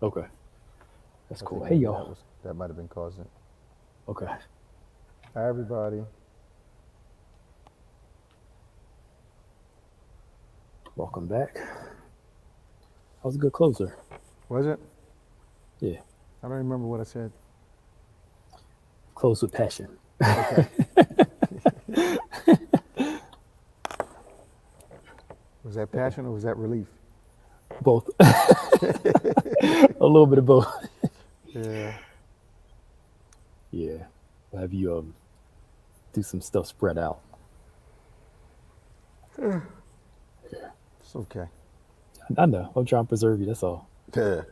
Okay. That's I cool. think Hey, maybe y'all. that might have been causing it. Okay. Hi, everybody. Welcome back. That was a good closer. Was it? Yeah. I don't remember what I said. Close with passion. Okay. Was that passion or was that relief? Both. A little bit of both. Yeah. Yeah. We'll have you do some stuff spread out. It's okay. I know. I'm trying to preserve you. That's all. Yeah.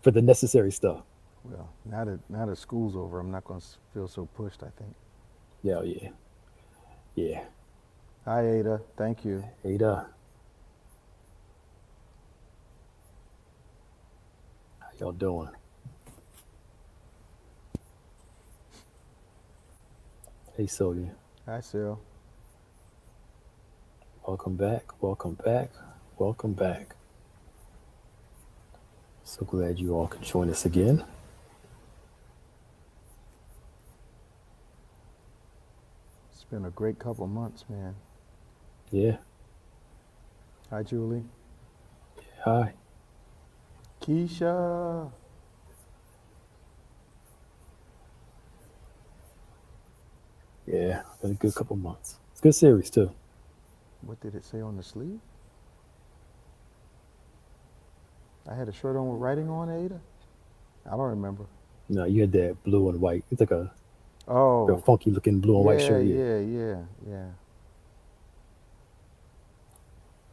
For the necessary stuff. Well, now that school's over, I'm not going to feel so pushed, I think. Yeah. Yeah. Yeah. Hi, Ada. Thank you. Ada, how y'all doing? Hey, Sylvia. Hi, Sil. Welcome back. Welcome back. Welcome back. So glad you all could join us again. It's been a great couple months, man. Yeah. Hi, Julie. Hi. Keisha. Yeah. Been a good couple months. It's a good series, too. What did it say on the sleeve? I had a shirt on with writing on, Ada? I don't remember. No, you had that blue and white. It's like a real Oh, funky looking blue and white yeah, shirt. Yeah. yeah, yeah, yeah.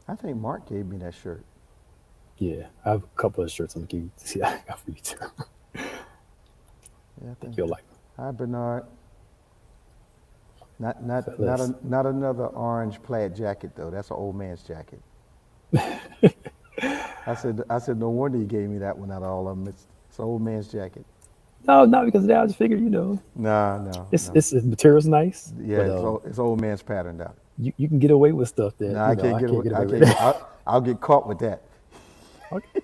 I think Mark gave me that shirt. Yeah. I have a couple of shirts I'm going to see. I got for you, too. I Yeah, I think think. you'll like Hi, Bernard. Not them. not not Fellas. a, not another orange plaid jacket though. That's an old man's jacket. I said no wonder he gave me that one out of all of them. It's an old man's jacket. No, not because of that. I just figured, No, no, it's, no. it's the material's nice, Yeah, but it's old man's patterned out. you can get away with stuff that, No, I can't I get can't away. get I away with can't. that. I'll get caught with that. Okay.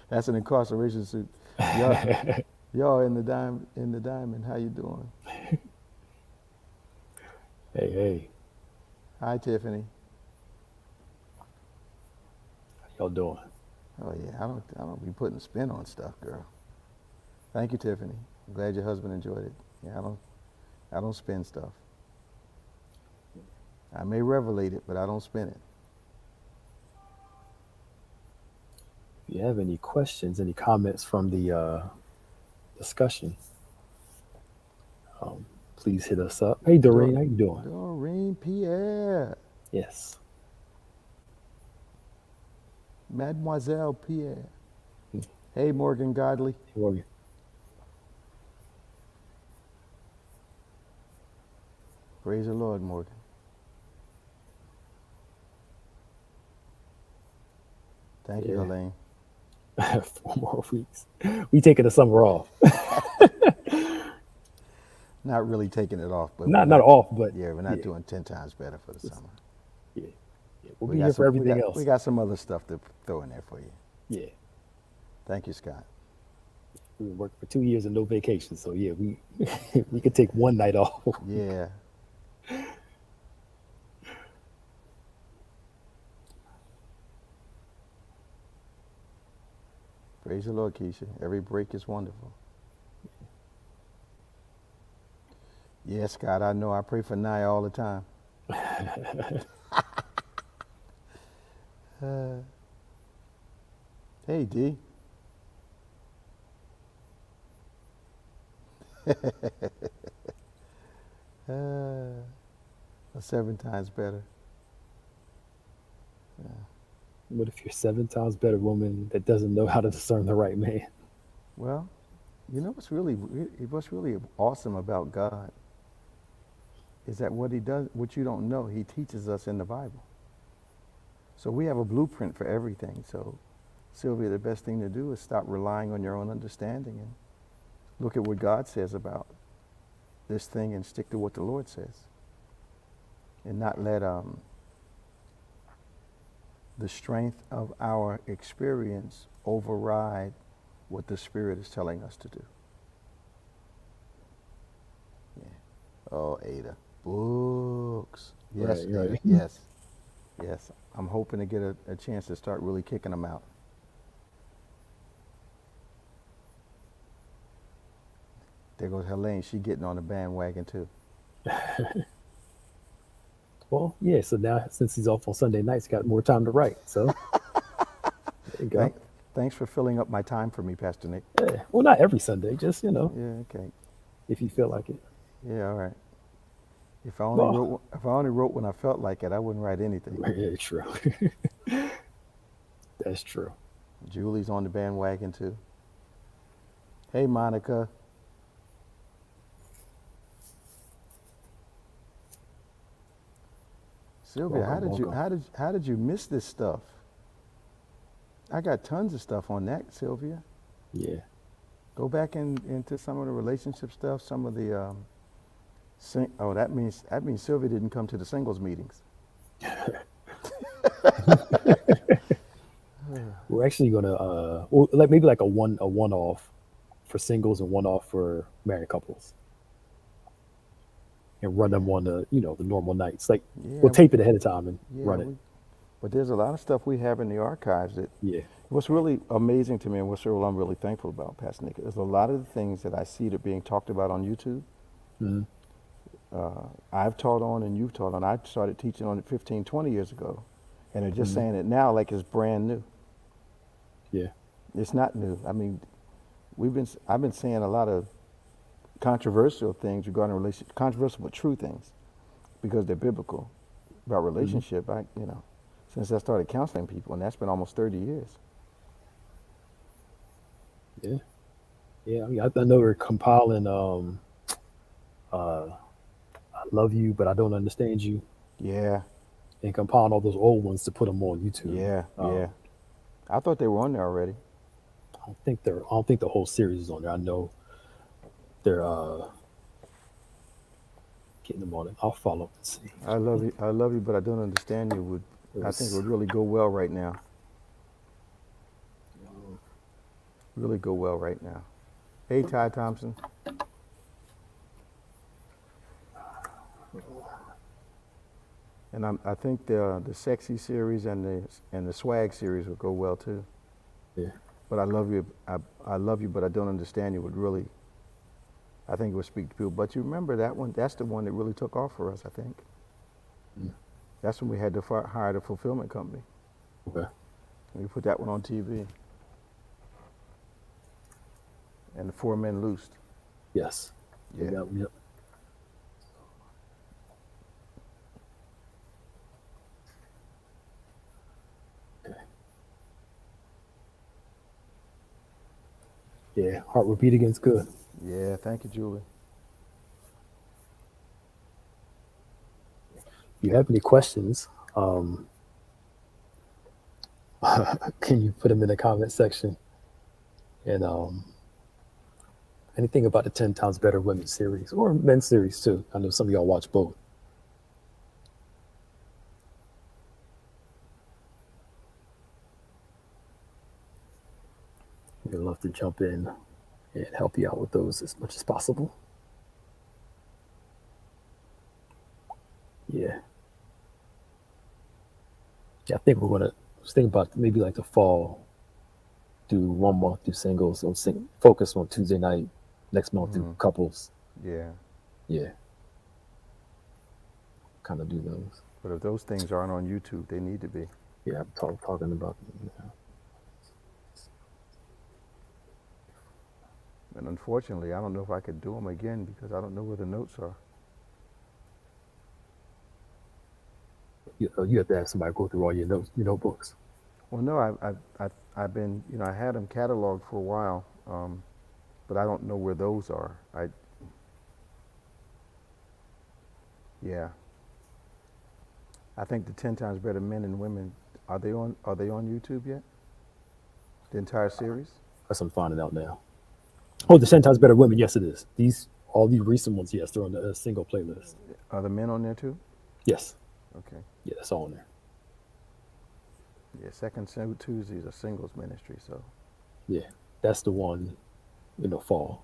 That's an incarceration suit. Y'all, y'all in the diamond. How you doing? Hey, hey, Hi, Tiffany. how y'all doing? Oh yeah, I don't be putting spin on stuff, girl. Thank you, Tiffany. I'm glad your husband enjoyed it. Yeah, I don't spin stuff. I may revelate it, but I don't spin it. If you have any questions, any comments from the discussion, um, please hit us up. Hey, Doreen, Dor- how you doing? Doreen Pierre, Yes. Mademoiselle Pierre. Hmm. Hey, Morgan Godley. Hey, Morgan. Praise the Lord, Morgan. Thank you, Yeah. Helene. 4 more weeks. We taking the summer off. Not really taking it off, but we're Not not. off, but Yeah, we're not yeah, doing 10 times better for the it's- summer. yeah, yeah. We'll We be got here for some. We everything got we else. got some other stuff to throw in there for you. Yeah. Thank you, Scott. We've been working for 2 years and no vacation, so yeah, we we could take one night off. Yeah. Praise the Lord, Keisha. Every break is wonderful. Yeah, Scott. I know. I pray for Naya all the time. Uh, hey, D. Uh, 7 times better. Yeah. What if you're 7 times better woman that doesn't know how to discern the right man? Well, you know what's really awesome about God is that what he does, what you don't know, he teaches us in the Bible. So we have a blueprint for everything. So, Sylvia, the best thing to do is stop relying on your own understanding and look at what God says about this thing and stick to what the Lord says, and not let the strength of our experience override what the Spirit is telling us to do. Yeah. Oh, Ada. Books. Yes, Right, Ada. right. Yes. Yes. I'm hoping to get a chance to start really kicking them out. There goes Helene. She getting on the bandwagon too. Well, yeah. So now, since he's off on Sunday nights, got more time to write. So there you go. Thank, thanks for filling up my time for me, Pastor Nick. Yeah. Well, not every Sunday, just Yeah, okay. if you feel like it. Yeah, all right. Well, If I only wrote when I felt like it, I wouldn't write anything. very true. That's true. Julie's on the bandwagon too. Hey, Monica. Sylvia, Welcome, welcome. how did you miss this stuff? I got tons of stuff on that, Sylvia. Yeah. Go back into some of the relationship stuff, some of the oh, that means Sylvia didn't come to the singles meetings. We're actually gonna well, like maybe like a one off for singles and one off for married couples, and run Yeah. them on the normal nights. Like we'll Yeah, tape it ahead of time and yeah, run it. but there's a lot of stuff we have in the archives that Yeah. what's really amazing to me and what's what I'm really thankful about, Pastor Nick, is a lot of the things that I see that being talked about on YouTube. Hmm. I've taught on and you've taught on. I started teaching on it 15, 20 years ago, and they're just Hmm. saying it now like it's brand new. Yeah. It's not new. I mean, I've been saying a lot of controversial things regarding relationships, controversial but true things, because they're biblical about Hmm. relationship. Since I started counseling people, and that's been almost 30 years. Yeah. Yeah. I mean, I know we're compiling. Uh, I love you, but I don't understand you, Yeah, and compiling all those old ones to put them on YouTube. yeah, yeah. I thought they were on there already. I don't think the whole series is on there. I know they're getting them on it. I'll follow up and see. I love you, but I don't understand you. It I think it was would really go well right now. Really go well right now. Hey, Ty Thompson. And I think the sexy series and the swag series would go well too. yeah. But I love you. I love you, but I don't understand you. Would really, I think it would speak to people. But you remember that one? That's the one that really took off for us. I think Mm. that's when we had to hire the fulfillment company. Okay. And we put that one on TV. And the 4 Men Loosed. Yes. Yeah. Yep. Okay. Yeah. Heart will beat against good. Yeah. Thank you, Julie. If you have any questions, can you put them in the comment section? And anything about the 10 Times Better Women series or men's series too. I know some of y'all watch both. We'd love to jump in and help you out with those as much as possible. Yeah. Yeah, I think we're gonna just think about maybe like the fall, do 1 month do singles, or focus on Tuesday night, next month do Hmm. couples. Yeah. Yeah, kind of do those. But if those things aren't on YouTube, they need to be. Yeah, I'm talking about. And unfortunately, I don't know if I could do them again because I don't know where the notes are. You have to have somebody go through all your notes, your notebooks. Well, no, I've been, I had them cataloged for a while, but I don't know where those are. Yeah. I think the 10 Times Better Men and Women, are they on YouTube yet? The entire series? That's I'm finding out now. Oh, the 10 Times Better Women. Yes, it is. All these recent ones. Yes, they're on the single playlist. Are the men on there too? Yes. Okay. Yeah, that's all on there. Yeah, second Tuesdays are singles ministry, so Yeah. That's the one in the fall.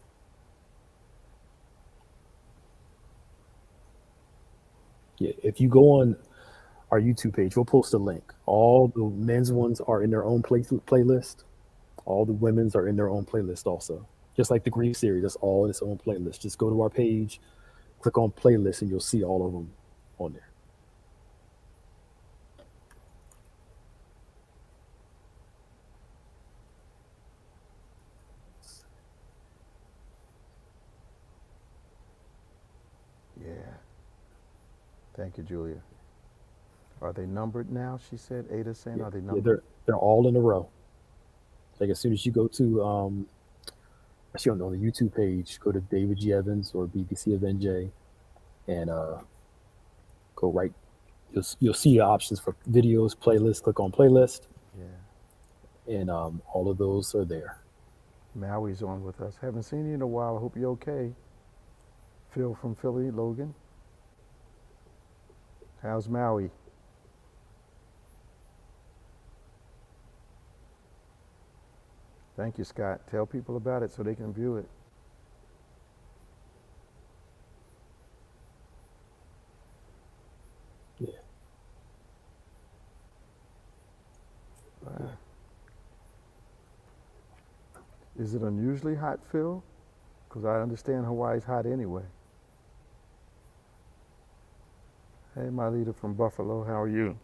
Yeah, if you go on our YouTube page, we'll post a link. All the men's ones are in their own playlist. All the women's are in their own playlist also. Just like the Grief series, that's all in its own playlist. Just go to our page, click on playlist, and you'll see all of them on there. Yeah. Thank you, Julia. Are they numbered now? She said. Ada's saying, Yeah, are they yeah, numbered? they're all in a row. Like as soon as you go to actually on the YouTube page, go to David G. Evans or BBC of NJ and go right. You'll see options for videos, playlist. Click on playlist, Yeah. and all of those are there. Maui's on with us. Haven't seen you in a while. I hope you're okay. Phil from Philly, Logan. How's Maui? Thank you, Scott. Tell people about it so they can view it. Yeah, Uh, is it unusually hot, Phil? Because I understand Hawaii's hot anyway. Hey, my leader from Buffalo, how are you?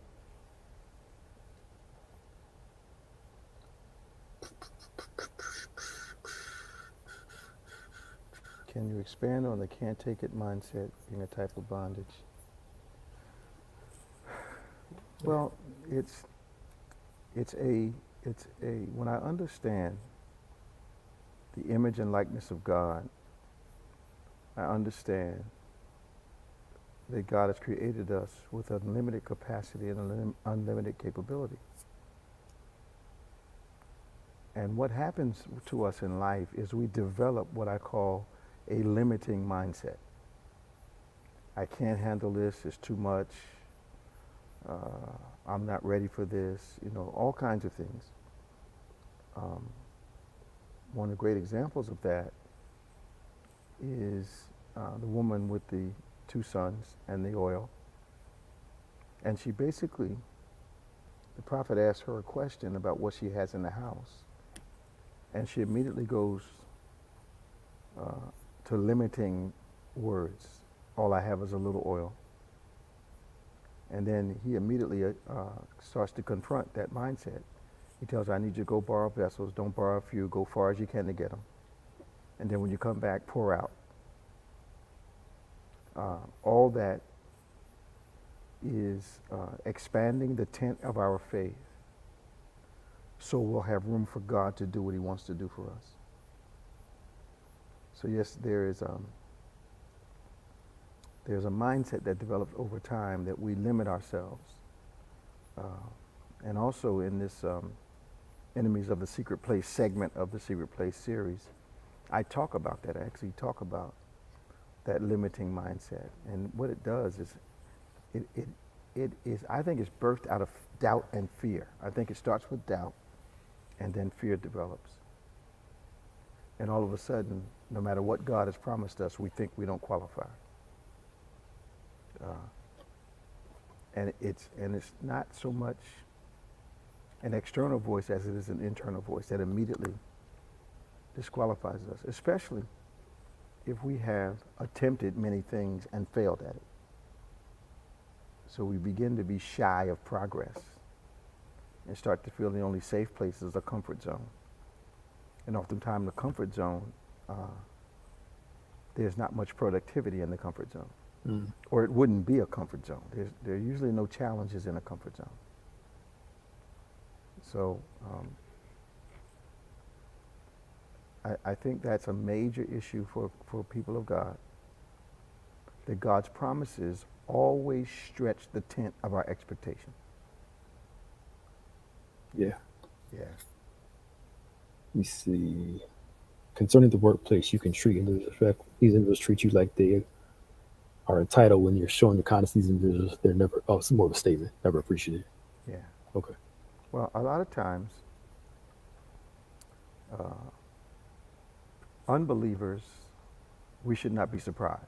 Can you expand on the can't take it mindset being a type of bondage? Well, it's it's a it's a when I understand the image and likeness of God, I understand that God has created us with unlimited capacity and unlimited capability. And what happens to us in life is we develop what I call a limiting mindset. I can't handle this, it's too much, I'm not ready for this, all kinds of things. Um, one of the great examples of that is the woman with the two sons and the oil. And she basically, the prophet asked her a question about what she has in the house. And she immediately goes uh, to limiting words. All I have is a little oil. And then he immediately starts to confront that mindset. He tells her, I need you to go borrow vessels. Don't borrow a few. Go far as you can to get them. And then when you come back, pour out. All that is expanding the tent of our faith so we'll have room for God to do what he wants to do for us. So yes, there's a mindset that develops over time that we limit ourselves. And also in this Enemies of the Secret Place segment of the Secret Place series, I talk about that. I actually talk about that limiting mindset. And what it does is it is, I think it's birthed out of doubt and fear. I think it starts with doubt and then fear develops. And all of a sudden, no matter what God has promised us, we think we don't qualify. And it's not so much an external voice as it is an internal voice that immediately disqualifies us, especially if we have attempted many things and failed at it. So we begin to be shy of progress and start to feel the only safe place is a comfort zone. And oftentimes the comfort zone, there's not much productivity in the comfort zone. mm. Or it wouldn't be a comfort zone. There are usually no challenges in a comfort zone. So I think that's a major issue for people of God, that God's promises always stretch the tent of our expectation. Yeah. Yeah. We see. Concerning the workplace, you can treat individuals respectfully. These individuals treat you like they are entitled when you're showing your kindness. These individuals, they're never. Oh, it's more of a statement. Never appreciated. Yeah. Okay. Well, a lot of times, Unbelievers, we should not be surprised.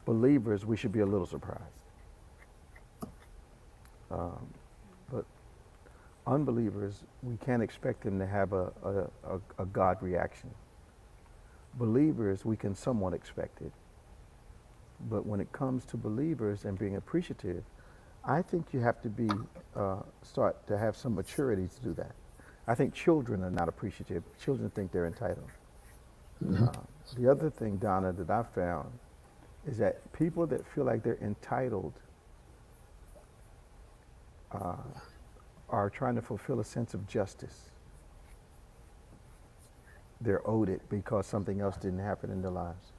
Believers, we should be a little surprised. Um, but unbelievers, we can't expect them to have a God reaction. Believers, we can somewhat expect it. But when it comes to believers and being appreciative, I think you have to be start to have some maturity to do that. I think children are not appreciative. Children think they're entitled. Hmm. Uh, the other thing, Donna, that I found is that people that feel like they're entitled uh, are trying to fulfill a sense of justice. They're owed it because something else didn't happen in their lives.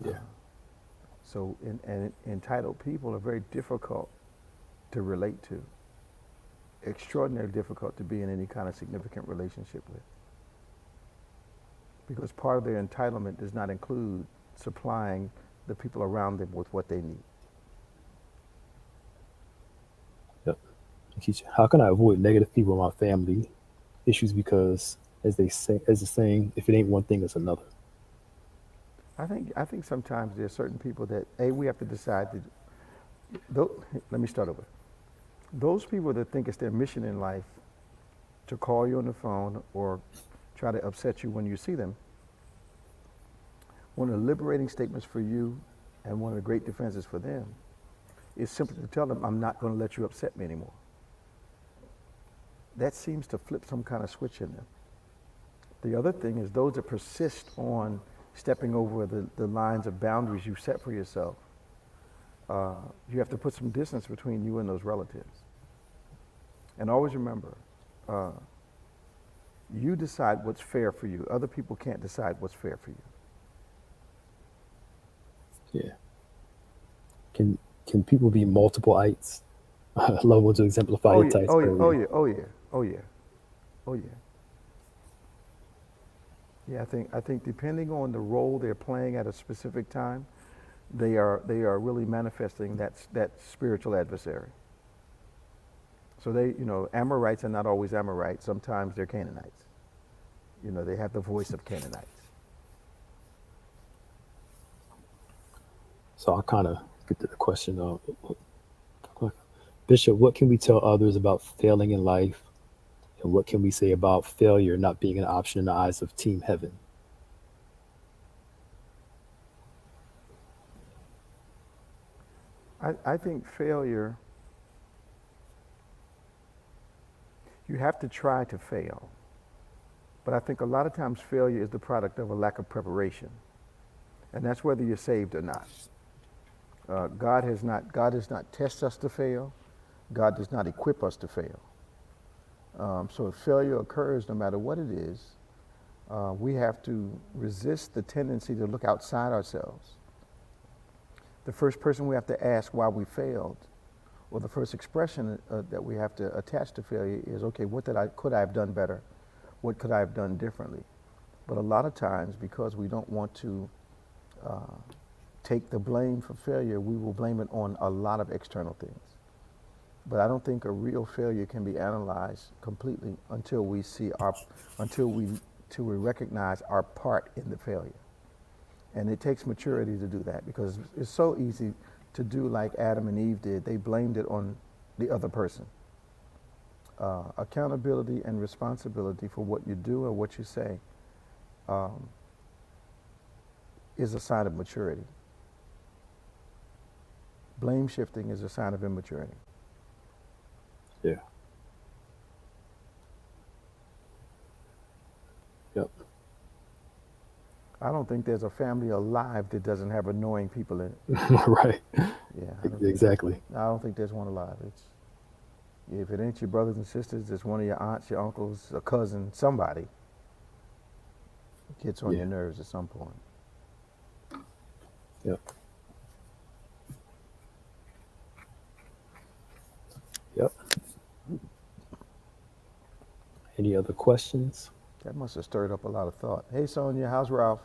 Uh, Yeah. and entitled people are very difficult to relate to, extraordinarily difficult to be in any kind of significant relationship with. Because part of their entitlement does not include supplying the people around them with what they need. Yep. How can I avoid negative people in my family issues? Because as the saying, if it ain't one thing, it's another. I think sometimes there are certain people that we have to decide that. Let me start over. Those people that think it's their mission in life to call you on the phone or try to upset you when you see them, one of the liberating statements for you and one of the great defenses for them is simply to tell them, I'm not going to let you upset me anymore. That seems to flip some kind of switch in them. The other thing is those that persist on stepping over the lines of boundaries you set for yourself, you have to put some distance between you and those relatives. And always remember, uh, you decide what's fair for you. Other people can't decide what's fair for you. Yeah. Can can people be multiple ites? I love one to exemplify Oh yeah, Hittites oh yeah, oh earlier. yeah, oh yeah, oh yeah, oh yeah. Yeah, I think depending on the role they're playing at a specific time, they are really manifesting that spiritual adversary. So Amorites are not always Amorites. Sometimes they're Canaanites. They have the voice of Canaanites. So I'll kind of get to the question of Bishop, what can we tell others about failing in life? And what can we say about failure not being an option in the eyes of Team Heaven? I think failure, you have to try to fail. But I think a lot of times failure is the product of a lack of preparation. And that's whether you're saved or not. God does not test us to fail. God does not equip us to fail. So if failure occurs, no matter what it is, we have to resist the tendency to look outside ourselves. The first person we have to ask why we failed, or the first expression that we have to attach to failure is, okay, could I have done better? What could I have done differently? But a lot of times, because we don't want to uh, take the blame for failure, we will blame it on a lot of external things. But I don't think a real failure can be analyzed completely until we recognize our part in the failure. And it takes maturity to do that, because it's so easy to do like Adam and Eve did. They blamed it on the other person. Accountability and responsibility for what you do or what you say um, is a sign of maturity. Blame shifting is a sign of immaturity. Yeah. Yep. I don't think there's a family alive that doesn't have annoying people in it. Right. Yeah, Exactly. I don't think there's one alive. If it ain't your brothers and sisters, it's one of your aunts, your uncles, a cousin, somebody gets on Yeah. your nerves at some point. Yep. Yep. Any other questions? That must have stirred up a lot of thought. Hey, Sonia, how's Ralph?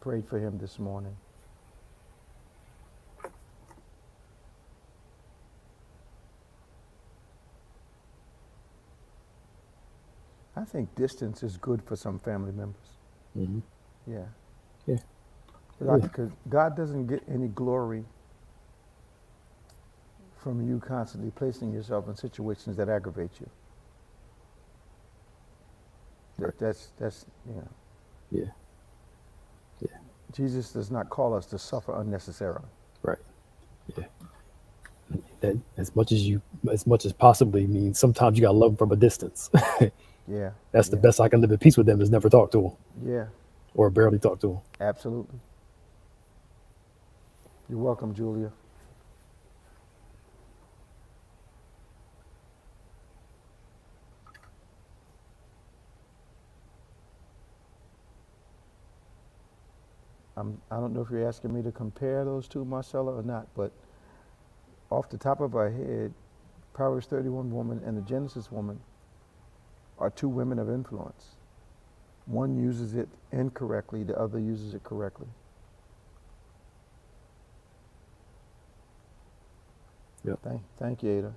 Prayed for him this morning. I think distance is good for some family members. Hmm. Yeah. Yeah. Yeah. Because God doesn't get any glory from you constantly placing yourself in situations that aggravate you. Right. That's Yeah. Yeah. Jesus does not call us to suffer unnecessarily. Right. Yeah. That as much as possibly means sometimes you gotta love them from a distance. Yeah, That's the yeah, best I can live at peace with them is never talk to them yeah, or barely talk to them. absolutely. You're welcome, Julia. I don't know if you're asking me to compare those two, Marcella, or not, but off the top of our head, Proverbs 31 woman and the Genesis woman are two women of influence. One uses it incorrectly, the other uses it correctly. Yep. Thank you, Ada.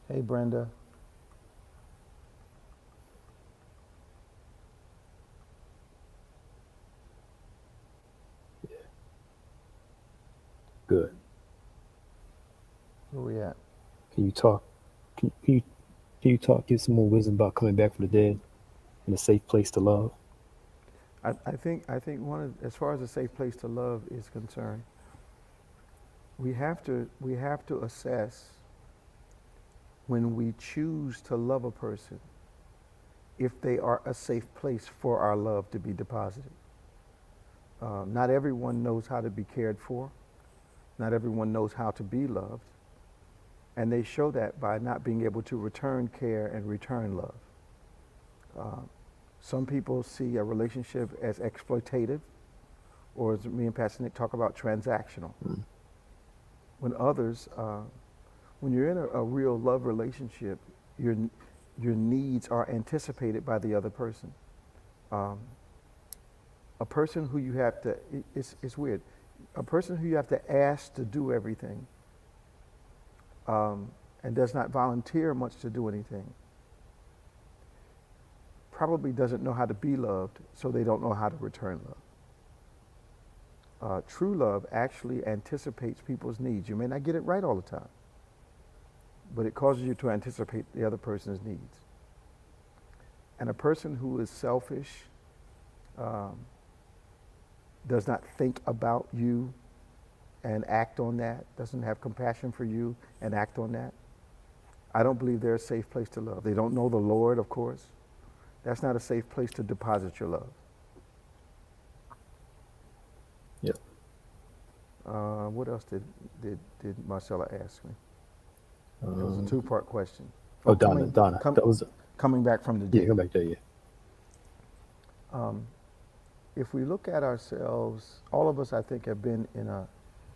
Hey, Brenda. Good. Where we at? Can you talk? Can you talk? Give some more wisdom about coming back from the dead in a safe place to love. I think as far as a safe place to love is concerned, we have to assess when we choose to love a person if they are a safe place for our love to be deposited. Not everyone knows how to be cared for. Not everyone knows how to be loved. And they show that by not being able to return care and return love. Uh, some people see a relationship as exploitative, or as me and Pastor Nick talk about, transactional. Mm. When others, when you're in a real love relationship, your your needs are anticipated by the other person. Um, a person who you have to, it's weird, a person who you have to ask to do everything, and does not volunteer much to do anything, probably doesn't know how to be loved, so they don't know how to return love. True love actually anticipates people's needs. You may not get it right all the time, but it causes you to anticipate the other person's needs. And a person who is selfish, um, does not think about you and act on that, doesn't have compassion for you and act on that, I don't believe they're a safe place to love. They don't know the Lord, of course. That's not a safe place to deposit your love. Yep. What else did Marcella ask me? It was a Um, two-part question. oh, Oh, Donna. That was coming back from the yeah. dead. Come back there. Yeah. Um, if we look at ourselves, all of us, I think, have been in a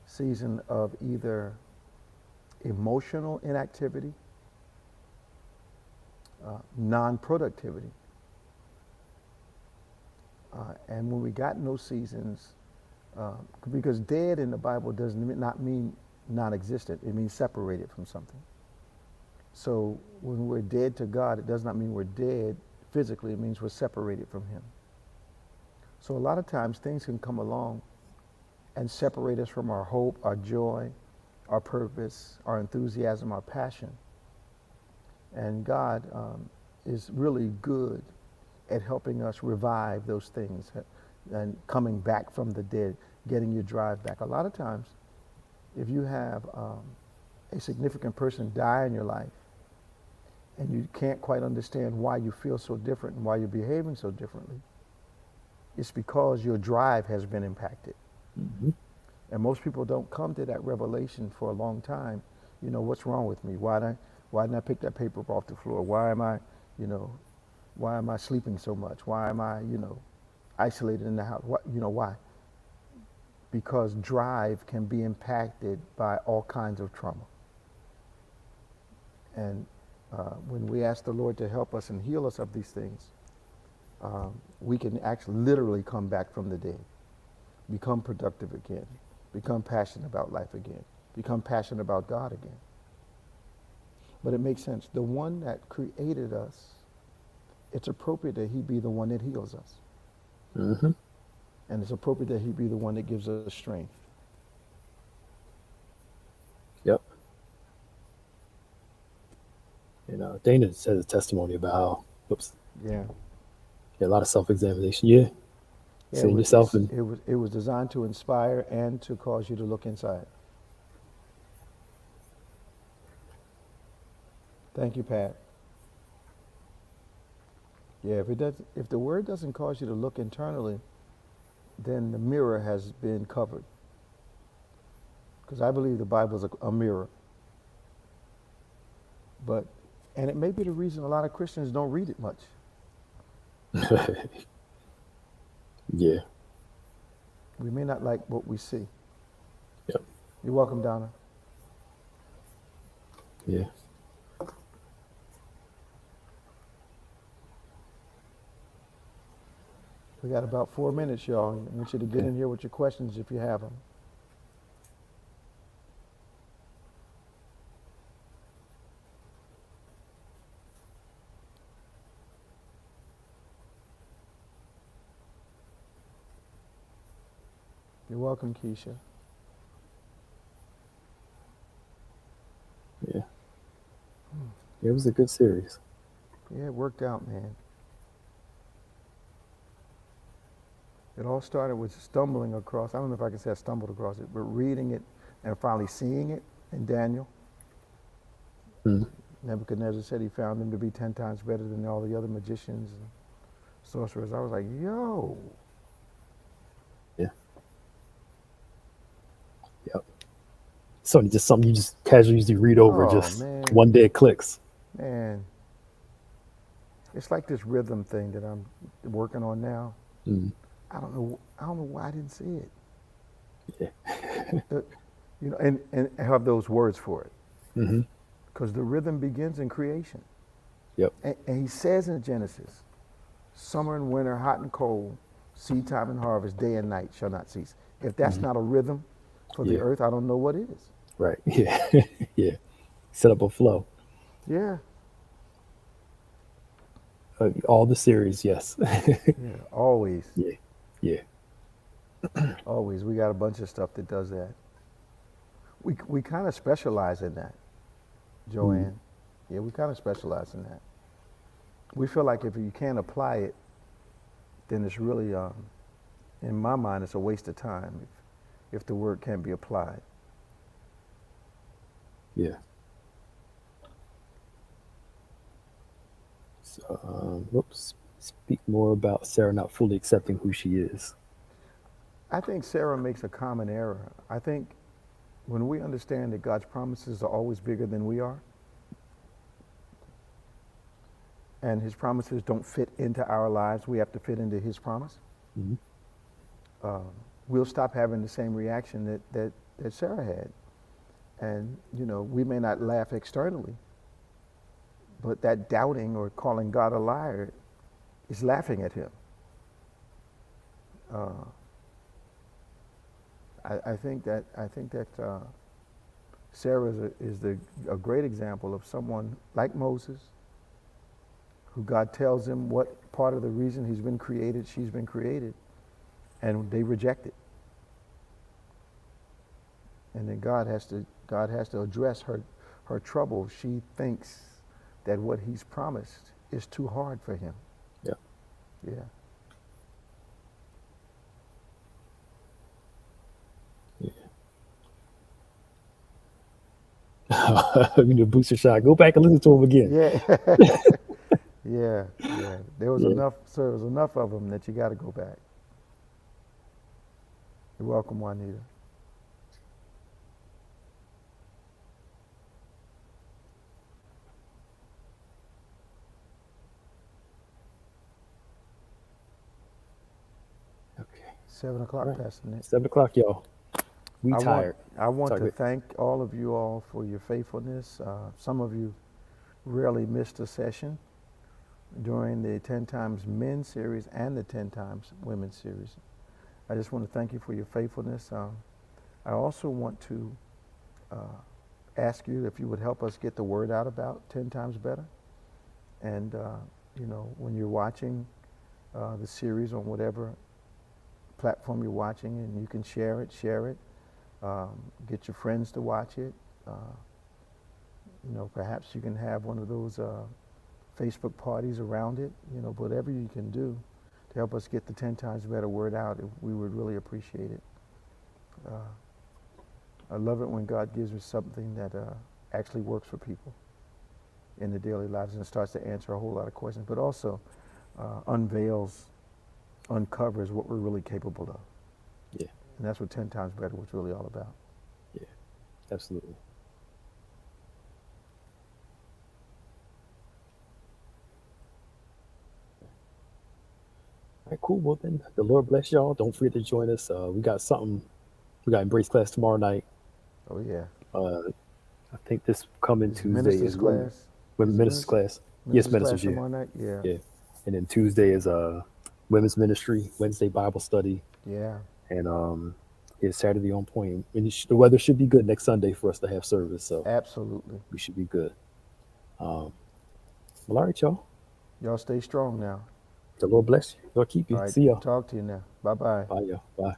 season of either emotional inactivity, non-productivity. And when we got in those seasons, because dead in the Bible does not mean non-existent, it means separated from something. So when we're dead to God, it does not mean we're dead physically, it means we're separated from Him. So a lot of times things can come along and separate us from our hope, our joy, our purpose, our enthusiasm, our passion. And God is really good at helping us revive those things and coming back from the dead, getting your drive back. A lot of times, if you have a significant person die in your life and you can't quite understand why you feel so different and why you're behaving so differently, it's because your drive has been impacted. Hmm. And most people don't come to that revelation for a long time. You know, what's wrong with me? Why didn't I pick that paper up off the floor? Why am I, you know, why am I sleeping so much? Why am I, isolated in the house? Why? Because drive can be impacted by all kinds of trauma. And when we ask the Lord to help us and heal us of these things, we can actually literally come back from the dead, become productive again, become passionate about life again, become passionate about God again. but it makes sense. The one that created us, it's appropriate that he be the one that heals us. Hmm. And it's appropriate that he be the one that gives us strength. Yep. Dana says a testimony about how, oops, Yeah. yeah, a lot of self-examination. Yeah, Yeah, it seeing was, yourself and it was designed to inspire and to cause you to look inside. Thank you, Pat. Yeah, if the word doesn't cause you to look internally, then the mirror has been covered. Because I believe the Bible is a mirror. But, and it may be the reason a lot of Christians don't read it much. yeah, We may not like what we see. yep, You're welcome, Donna. yeah. We got about 4 minutes, y'all. I want you to get Okay. in here with your questions if you have them. You're welcome, Keisha. Yeah, it was a good series. Yeah, it worked out, man. It all started with stumbling across, I don't know if I can say I stumbled across it, but reading it and finally seeing it in Daniel. Mm. Nebuchadnezzar said he found him to be 10 times better than all the other magicians and sorcerers. I was like, yo. Yeah, yep. So just something you just casually usually read over. Oh, Just man. one day it clicks. Man. It's like this rhythm thing that I'm working on now. Mm. I don't know why I didn't see it. Yeah. Uh, and have those words for it. Hmm. Because the rhythm begins in creation. Yep. And he says in Genesis, summer and winter, hot and cold, seed time and harvest, day and night shall not cease. If that's Hmm. not a rhythm for the Yeah. earth, I don't know what is. Right. Yeah. Yeah. Set up a flow. Yeah, All the series, yes. yeah, always, Yeah. Yeah. always. We got a bunch of stuff that does that. We kind of specialize in that, Mm. Joanne. Yeah, we kind of specialize in that. We feel like if you can't apply it, then it's really, in my mind, it's a waste of time if the word can't be applied. Yeah. So, whoops. Speak more about Sarah not fully accepting who she is. I think Sarah makes a common error. I think when we understand that God's promises are always bigger than we are, and his promises don't fit into our lives, we have to fit into his promise, Hmm. uh, we'll stop having the same reaction that Sarah had. And, we may not laugh externally, but that doubting or calling God a liar is laughing at him. Uh, I think that Sarah is a great example of someone like Moses, who God tells him what part of the reason he's been created, she's been created, and they reject it. And then God has to address her trouble. She thinks that what he's promised is too hard for him. Yeah. Yeah. The booster shot. Go back and listen to him again. Yeah. Yeah. Yeah. Yeah. There was enough of them that you got to go back. You're welcome, Juanita. Okay. 7 o'clock, All right. Pastor Nick. 7 o'clock, y'all. We I want tired. I want Sorry. to thank all of you all for your faithfulness. Some of you rarely missed a session during the 10 times men series and the 10 times women series. I just want to thank you for your faithfulness. I also want to uh, ask you if you would help us get the word out about 10 times better. And, when you're watching the series on whatever platform you're watching, and you can share it, get your friends to watch it. Uh, Perhaps you can have one of those Facebook parties around it, whatever you can do to help us get the 10 times better word out, we would really appreciate it. Uh, I love it when God gives us something that actually works for people in their daily lives and starts to answer a whole lot of questions, but also uncovers what we're really capable of. Yeah. And that's what 10 times better was really all about. Yeah. Absolutely. All right, cool. Well, then the Lord bless y'all. Don't forget to join us. We got something. We got Embrace class tomorrow night. Oh, yeah. Uh, I think this coming Is Tuesday minister's is women, class? women Is it ministers class. Yes, minister's class ministers. Yeah, tomorrow night? Yeah. yeah. And then Tuesday is women's ministry. Wednesday Bible study, Yeah. and yeah, Saturday on point. And the weather should be good next Sunday for us to have service, so Absolutely. we should be good. Um, well, all right, y'all. Y'all stay strong now. The Lord bless you. Lord keep All you. right. See y'all. Talk to you now. Bye bye. Bye, y'all. Bye.